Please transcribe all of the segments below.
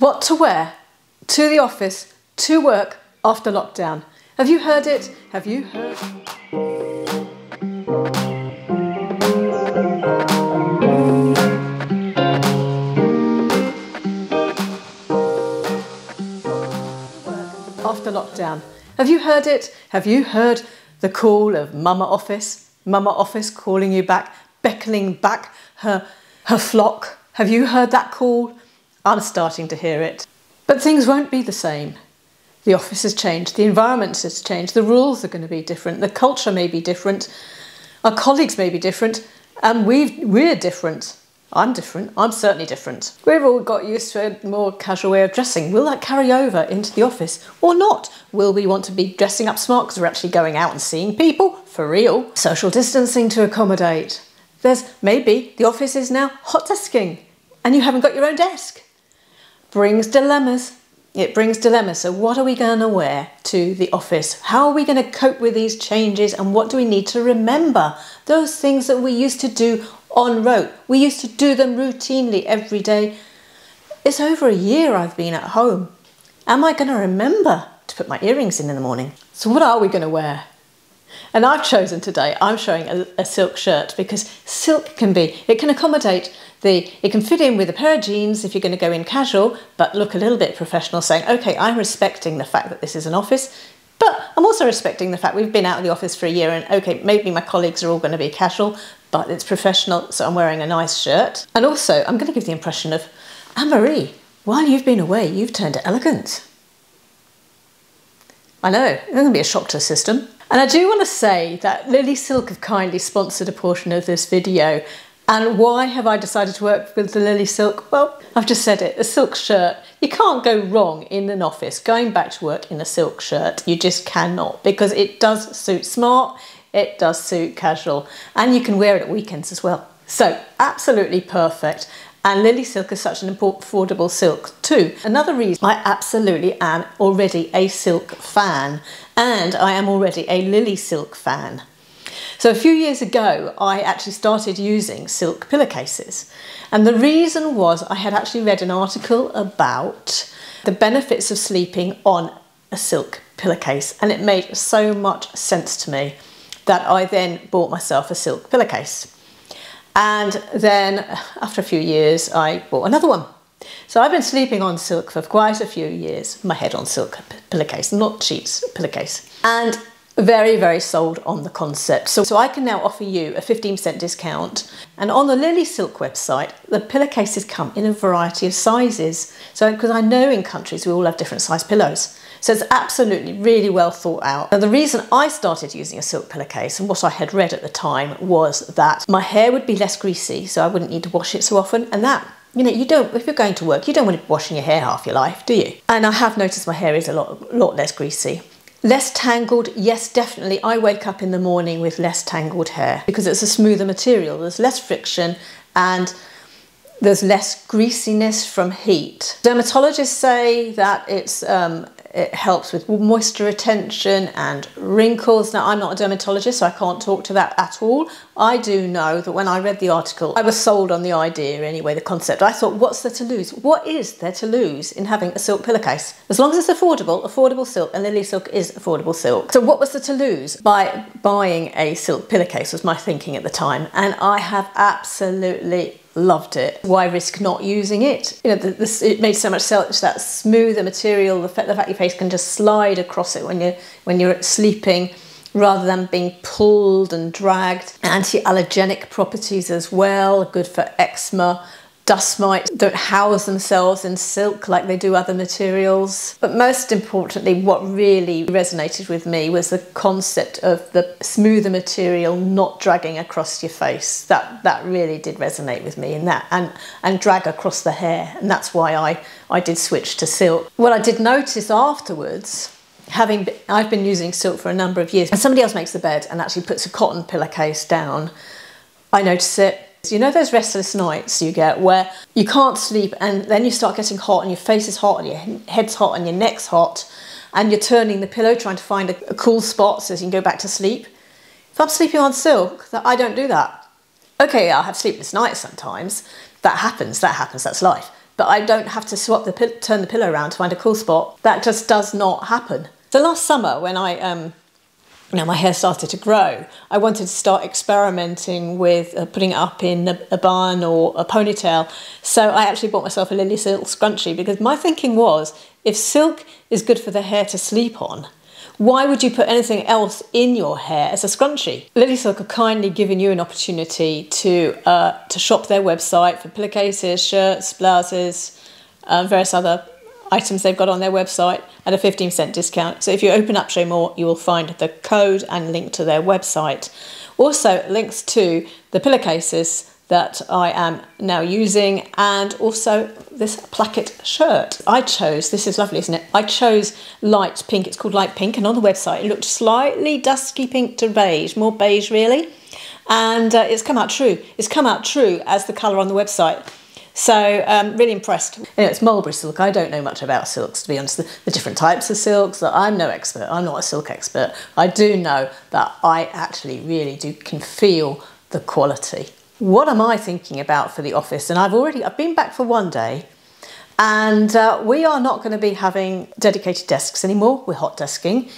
What to wear to the office, to work after lockdown. Have you heard it? Have you heard? After lockdown. Have you heard it? Have you heard the call of Mama Office? Mama Office calling you back, beckoning back her flock. Have you heard that call? I'm starting to hear it. But things won't be the same. The office has changed, the environment has changed, the rules are going to be different, the culture may be different, our colleagues may be different, and we're different. I'm different, I'm certainly different. We've all got used to a more casual way of dressing. Will that carry over into the office or not? Will we want to be dressing up smart because we're actually going out and seeing people? For real. Social distancing to accommodate. There's maybe the office is now hot desking and you haven't got your own desk. Brings dilemmas. It brings dilemmas. So what are we going to wear to the office? How are we going to cope with these changes, and what do we need to remember? Those things that we used to do en route. We used to do them routinely every day. It's over a year I've been at home. Am I going to remember to put my earrings in the morning? So what are we going to wear? And I've chosen today, I'm showing a silk shirt because silk it can accommodate it can fit in with a pair of jeans if you're going to go in casual, but look a little bit professional, saying, okay, I'm respecting the fact that this is an office, but I'm also respecting the fact we've been out of the office for a year and okay, maybe my colleagues are all going to be casual, but it's professional, so I'm wearing a nice shirt. And also, I'm going to give the impression of, Anne-Marie, while you've been away, you've turned elegant. I know, it's going to be a shock to the system. And I do want to say that LILYSILK have kindly sponsored a portion of this video. And why have I decided to work with the LILYSILK? Well, I've just said it, a silk shirt. You can't go wrong in an office going back to work in a silk shirt. You just cannot, because it does suit smart, it does suit casual, and you can wear it at weekends as well. So absolutely perfect. And LILYSILK is such an affordable silk too. Another reason I absolutely am already a silk fan, and I am already a LILYSILK fan. So a few years ago, I actually started using silk pillowcases. And the reason was I had actually read an article about the benefits of sleeping on a silk pillowcase. And it made so much sense to me that I then bought myself a silk pillowcase. And then after a few years, I bought another one. So I've been sleeping on silk for quite a few years. My head on silk pillowcase, not sheets, pillowcase. And very, very sold on the concept. So I can now offer you a 15% discount. And on the LILYSILK website, the pillowcases come in a variety of sizes. So because I know in countries we all have different size pillows. So it's absolutely really well thought out. And the reason I started using a silk pillowcase, and what I had read at the time, was that my hair would be less greasy, so I wouldn't need to wash it so often. And that, you know, if you're going to work, you don't want to be washing your hair half your life, do you? And I have noticed my hair is a lot less greasy. Less tangled, yes, definitely. I wake up in the morning with less tangled hair because it's a smoother material. There's less friction and there's less greasiness from heat. Dermatologists say that it helps with moisture retention and wrinkles. Now, I'm not a dermatologist, so I can't talk to that at all. I do know that when I read the article, I was sold on the idea anyway, the concept. I thought, what's there to lose? What is there to lose in having a silk pillowcase? As long as it's affordable silk, and LILYSILK is affordable silk. So what was there to lose by buying a silk pillowcase was my thinking at the time. And I have absolutely loved it. Why risk not using it? You know, it made so much sense, that smoother material, the fact your face can just slide across it when you're sleeping rather than being pulled and dragged. Anti-allergenic properties as well, good for eczema. Dust mites don't house themselves in silk like they do other materials. But most importantly, what really resonated with me was the concept of the smoother material not dragging across your face. That really did resonate with me, and drag across the hair. And that's why I did switch to silk. What I did notice afterwards, I've been using silk for a number of years, and somebody else makes the bed and actually puts a cotton pillowcase down, I notice it. You know those restless nights you get where you can't sleep and then you start getting hot and your face is hot and your head's hot and your neck's hot and you're turning the pillow trying to find a cool spot so you can go back to sleep? If I'm sleeping on silk, I don't do that. Okay, I'll have sleepless nights sometimes. That happens, that's life. but I don't have to turn the pillow around to find a cool spot. That just does not happen. So last summer when my hair started to grow, I wanted to start experimenting with putting it up in a bun or a ponytail. So I actually bought myself a LILYSILK scrunchie, because my thinking was, if silk is good for the hair to sleep on, why would you put anything else in your hair as a scrunchie? LILYSILK have kindly given you an opportunity to shop their website for pillowcases, shirts, blouses, various other items they've got on their website at a 15% discount. So if you open up Show More, you will find the code and link to their website. Also links to the pillowcases that I am now using, and also this placket shirt. I chose, this is lovely, isn't it? I chose light pink, it's called light pink, and on the website it looked slightly dusky pink to beige, more beige really. And it's come out true. It's come out true as the colour on the website. So really impressed. Anyway, it's mulberry silk. I don't know much about silks, to be honest. The different types of silks, I'm no expert. I'm not a silk expert. I do know that I actually really can feel the quality. What am I thinking about for the office? And I've been back for one day, and we are not going to be having dedicated desks anymore. We're hot desking.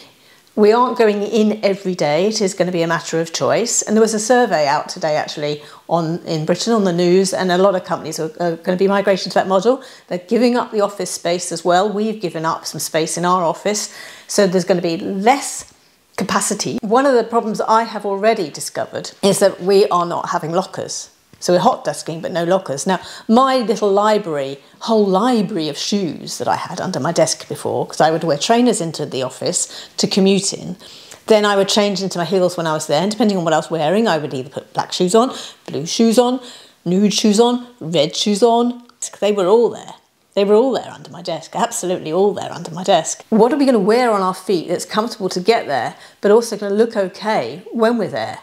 We aren't going in every day. It is going to be a matter of choice. And there was a survey out today actually in Britain on the news, and a lot of companies are going to be migrating to that model. They're giving up the office space as well. We've given up some space in our office, so there's going to be less capacity. One of the problems I have already discovered is that we are not having lockers. So we're hot desking, but no lockers. Now, my little library, whole library of shoes that I had under my desk before, because I would wear trainers into the office to commute in, then I would change into my heels when I was there, and depending on what I was wearing, I would either put black shoes on, blue shoes on, nude shoes on, red shoes on. They were all there. They were all there under my desk, absolutely all there under my desk. What are we going to wear on our feet that's comfortable to get there, but also going to look okay when we're there?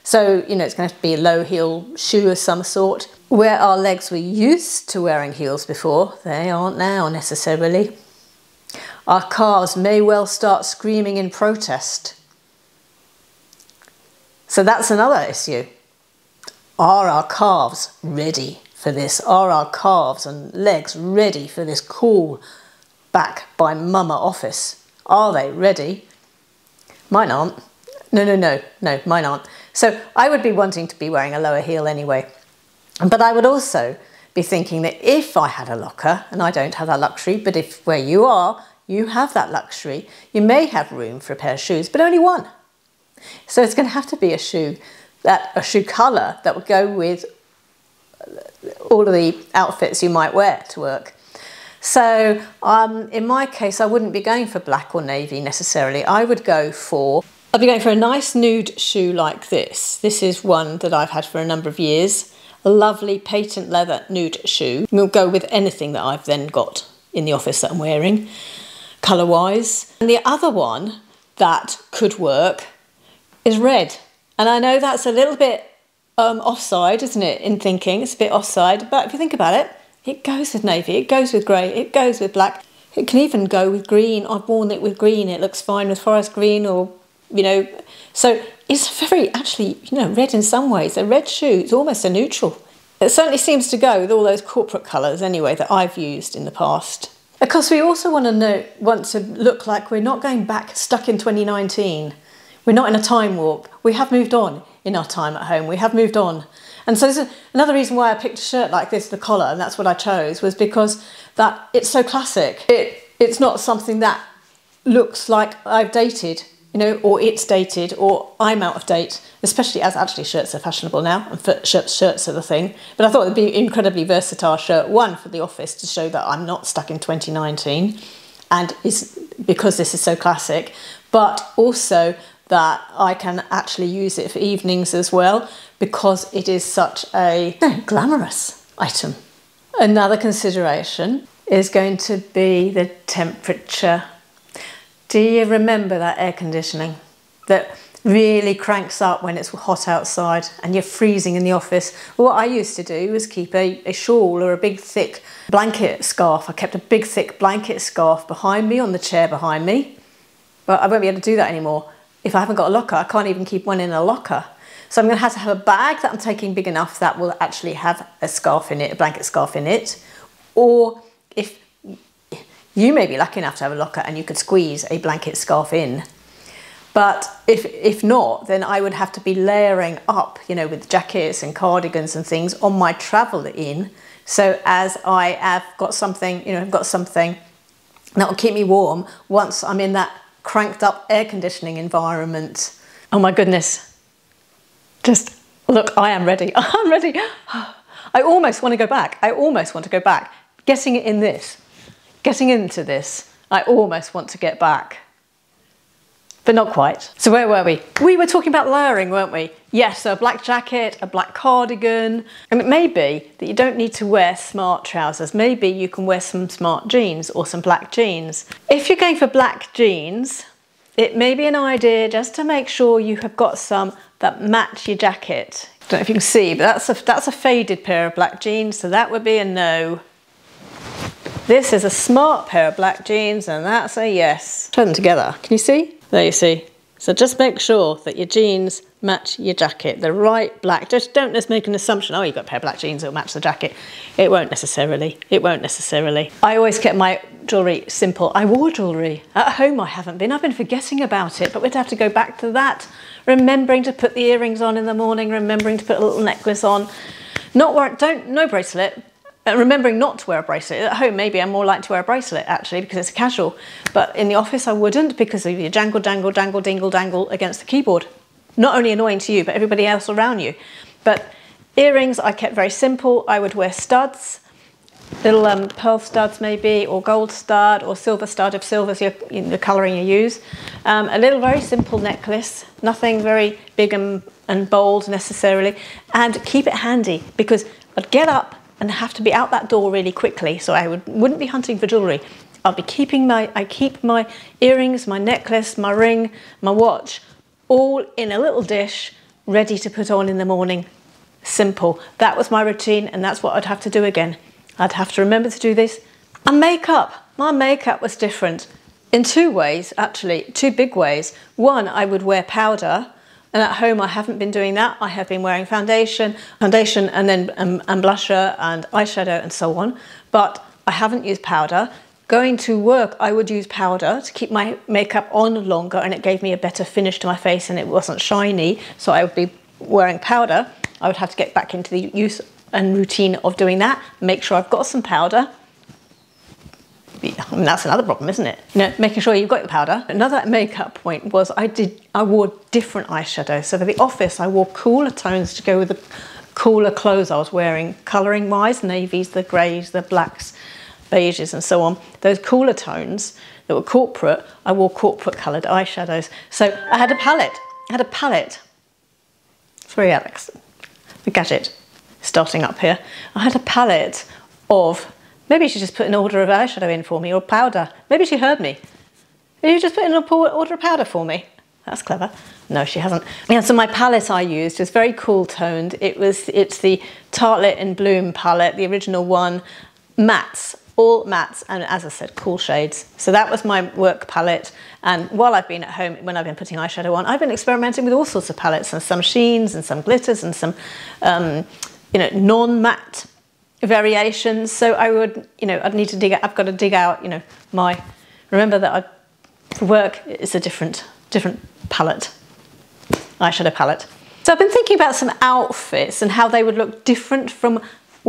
So, you know, it's going to have to be a low heel shoe of some sort. Where our legs were used to wearing heels before, they aren't now necessarily. Our calves may well start screaming in protest. So that's another issue. Are our calves ready for this? Are our calves and legs ready for this cool back by mama office? Are they ready? Mine aren't. No, mine aren't. So I would be wanting to be wearing a lower heel anyway. But I would also be thinking that if I had a locker, and I don't have that luxury, but if where you are, you have that luxury, you may have room for a pair of shoes, but only one. So it's going to have to be a shoe colour that would go with all of the outfits you might wear to work. So in my case, I wouldn't be going for black or navy necessarily. I'd be going for a nice nude shoe like this. This is one that I've had for a number of years. A lovely patent leather nude shoe. Will go with anything that I've then got in the office that I'm wearing, colour-wise. And the other one that could work is red. And I know that's a little bit offside, isn't it, in thinking? It's a bit offside, but if you think about it, it goes with navy, it goes with grey, it goes with black. It can even go with green. I've worn it with green. It looks fine with forest green, or, you know. So it's very, actually, you know, red in some ways. A red shoe is almost a neutral. It certainly seems to go with all those corporate colours anyway that I've used in the past. Of course, we also want to look like we're not going back, stuck in 2019. We're not in a time warp. We have moved on in our time at home. We have moved on. And so there's another reason why I picked a shirt like this, the collar, and that's what I chose, was because that it's so classic. It's not something that looks like I've dated, you know, or it's dated, or I'm out of date, especially as actually shirts are fashionable now, and shirts are the thing. But I thought it'd be an incredibly versatile shirt, one, for the office to show that I'm not stuck in 2019, and is because this is so classic, but also that I can actually use it for evenings as well, because it is such a glamorous item. Another consideration is going to be the temperature. Do you remember that air conditioning that really cranks up when it's hot outside and you're freezing in the office? Well, what I used to do was keep a shawl or a big thick blanket scarf. I kept a big thick blanket scarf behind me on the chair behind me, but I won't be able to do that anymore. If I haven't got a locker, I can't even keep one in a locker. So I'm going to have a bag that I'm taking big enough that will actually have a scarf in it, a blanket scarf in it, or if you may be lucky enough to have a locker and you could squeeze a blanket scarf in. But if not, then I would have to be layering up, you know, with jackets and cardigans and things on my travel in. So as I have got something, you know, I've got something that will keep me warm once I'm in that cranked up air conditioning environment. Oh my goodness. Just look, I am ready. I'm ready. I almost want to go back. I almost want to go back. Getting into this, I almost want to get back. But not quite. So where were we? We were talking about layering, weren't we? Yes, so a black jacket, a black cardigan. And it may be that you don't need to wear smart trousers. Maybe you can wear some smart jeans or some black jeans. If you're going for black jeans, it may be an idea just to make sure you have got some that match your jacket. I don't know if you can see, but that's a faded pair of black jeans, so that would be a no. This is a smart pair of black jeans, and that's a yes. Put them together. Can you see? There you see. So just make sure that your jeans match your jacket, the right black. Just don't just make an assumption, oh, you've got a pair of black jeans, it'll match the jacket. It won't necessarily. It won't necessarily. I always kept my jewellery simple. I wore jewellery. At home I haven't been. I've been forgetting about it, but we'd have to go back to that. Remembering to put the earrings on in the morning, remembering to put a little necklace on. No bracelet. Remembering not to wear a bracelet. At home, maybe I'm more likely to wear a bracelet, actually, because it's casual. But in the office, I wouldn't, because of your jangle, dangle, dangle, dingle, dangle against the keyboard. Not only annoying to you, but everybody else around you. But earrings, I kept very simple. I would wear studs, little pearl studs maybe, or gold stud, or silver stud, if silver's the colouring you use. A little very simple necklace, nothing very big and bold necessarily. And keep it handy, because I'd get up and have to be out that door really quickly, so I wouldn't be hunting for jewellery. I keep my earrings, my necklace, my ring, my watch, all in a little dish, ready to put on in the morning. Simple. That was my routine, and that's what I'd have to do again. I'd have to remember to do this. And makeup. My makeup was different in two ways, actually, two big ways. One, I would wear powder. And at home, I haven't been doing that. I have been wearing foundation and then and blusher and eyeshadow and so on. But I haven't used powder. Going to work, I would use powder to keep my makeup on longer, and it gave me a better finish to my face and it wasn't shiny. So I would be wearing powder. I would have to get back into the use and routine of doing that. Make sure I've got some powder. I mean, that's another problem, isn't it? You know, making sure you've got your powder. Another makeup point was I wore different eyeshadows. So for the office, I wore cooler tones to go with the cooler clothes I was wearing, colouring wise, navies, the greys, the blacks, beiges and so on. Those cooler tones that were corporate, I wore corporate coloured eyeshadows. So I had a palette. Sorry, Alex, the gadget starting up here. I had a palette of, maybe she just put an order of eyeshadow in for me, or powder. Maybe she heard me. Did you just put in an order of powder for me? That's clever. No, she hasn't. Yeah, so my palette I used was very cool toned. It's the Tartelette in Bloom palette, the original one. Mattes, all mattes, and as I said, cool shades. So that was my work palette. And while I've been at home, when I've been putting eyeshadow on, I've been experimenting with all sorts of palettes, and some sheens and some glitters and some, you know, non-matte variations. So I would, you know, I've got to dig out, you know, remember that for work, it's a different palette, eyeshadow palette. So I've been thinking about some outfits and how they would look different from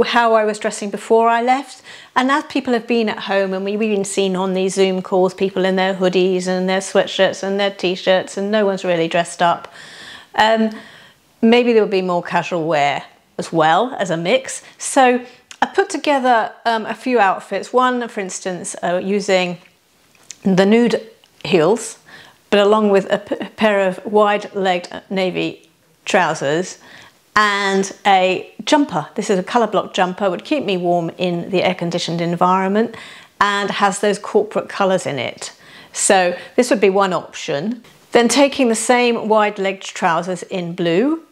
how I was dressing before I left. And as people have been at home, and we've been seen on these Zoom calls, people in their hoodies and their sweatshirts and their t-shirts, and no one's really dressed up. Maybe there will be more casual wear as well as a mix. So I put together a few outfits. One, for instance, using the nude heels, but along with a pair of wide-legged navy trousers and a jumper. This is a colour block jumper, would keep me warm in the air-conditioned environment and has those corporate colours in it. So this would be one option. Then taking the same wide-legged trousers in blue,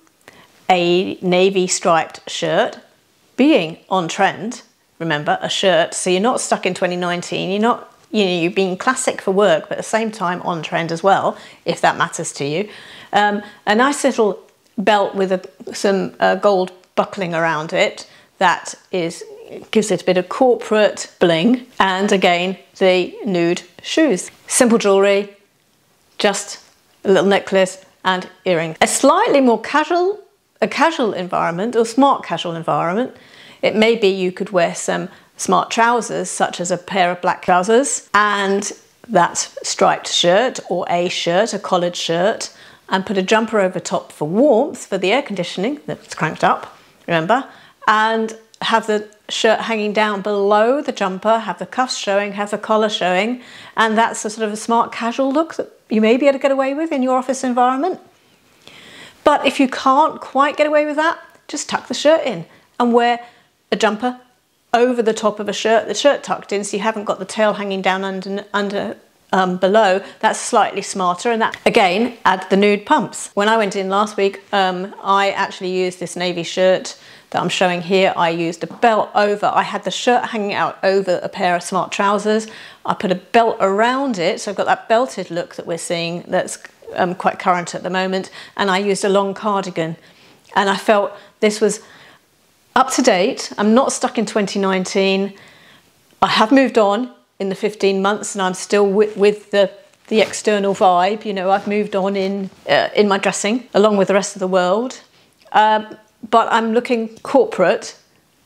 a navy striped shirt, being on trend, remember, a shirt, so you're not stuck in 2019, you're not, you know, you're being classic for work, but at the same time on trend as well, if that matters to you. A nice little belt with some gold buckling around it that is It gives it a bit of corporate bling, and again, the nude shoes. Simple jewellery, just a little necklace and earrings. A slightly more casual environment, or smart casual environment, it may be you could wear some smart trousers, such as a pair of black trousers and that striped shirt, or a collared shirt, and put a jumper over top for warmth, for the air conditioning that's cranked up, remember, and have the shirt hanging down below the jumper, have the cuffs showing, have the collar showing, and that's a sort of a smart casual look that you may be able to get away with in your office environment. But if you can't quite get away with that, just tuck the shirt in and wear a jumper over the top of a shirt, the shirt tucked in, so you haven't got the tail hanging down under below. That's slightly smarter, and that again, add the nude pumps. When I went in last week, I actually used this navy shirt that I'm showing here. I used a belt over. I had the shirt hanging out over a pair of smart trousers. I put a belt around it, so I've got that belted look that we're seeing that's quite current at the moment, and I used a long cardigan, and I felt this was up to date. I'm not stuck in 2019. I have moved on in the 15 months, and I'm still with the external vibe. You know, I've moved on in my dressing along with the rest of the world, but I'm looking corporate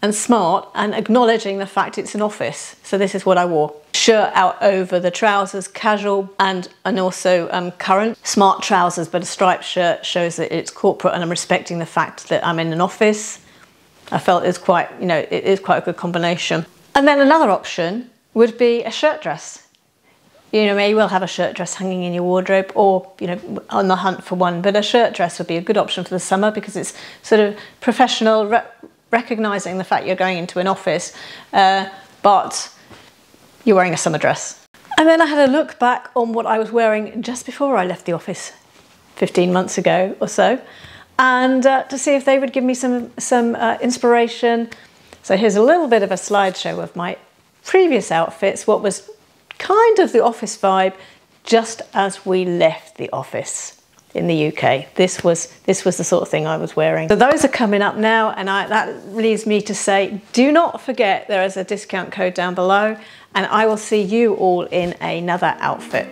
and smart and acknowledging the fact it's an office. So this is what I wore. Shirt out over the trousers, casual and also current. Smart trousers, but a striped shirt shows that it's corporate, and I'm respecting the fact that I'm in an office. I felt it was quite, you know, it is quite a good combination. And then another option would be a shirt dress. You know, may well have a shirt dress hanging in your wardrobe, or, you know, on the hunt for one, but a shirt dress would be a good option for the summer because it's sort of professional, recognising the fact you're going into an office, but you're wearing a summer dress. And then I had a look back on what I was wearing just before I left the office 15 months ago or so, and to see if they would give me some inspiration. So here's a little bit of a slideshow of my previous outfits, what was kind of the office vibe just as we left the office in the UK. This was the sort of thing I was wearing. So those are coming up now, and that leads me to say, do not forget there is a discount code down below, and I will see you all in another outfit.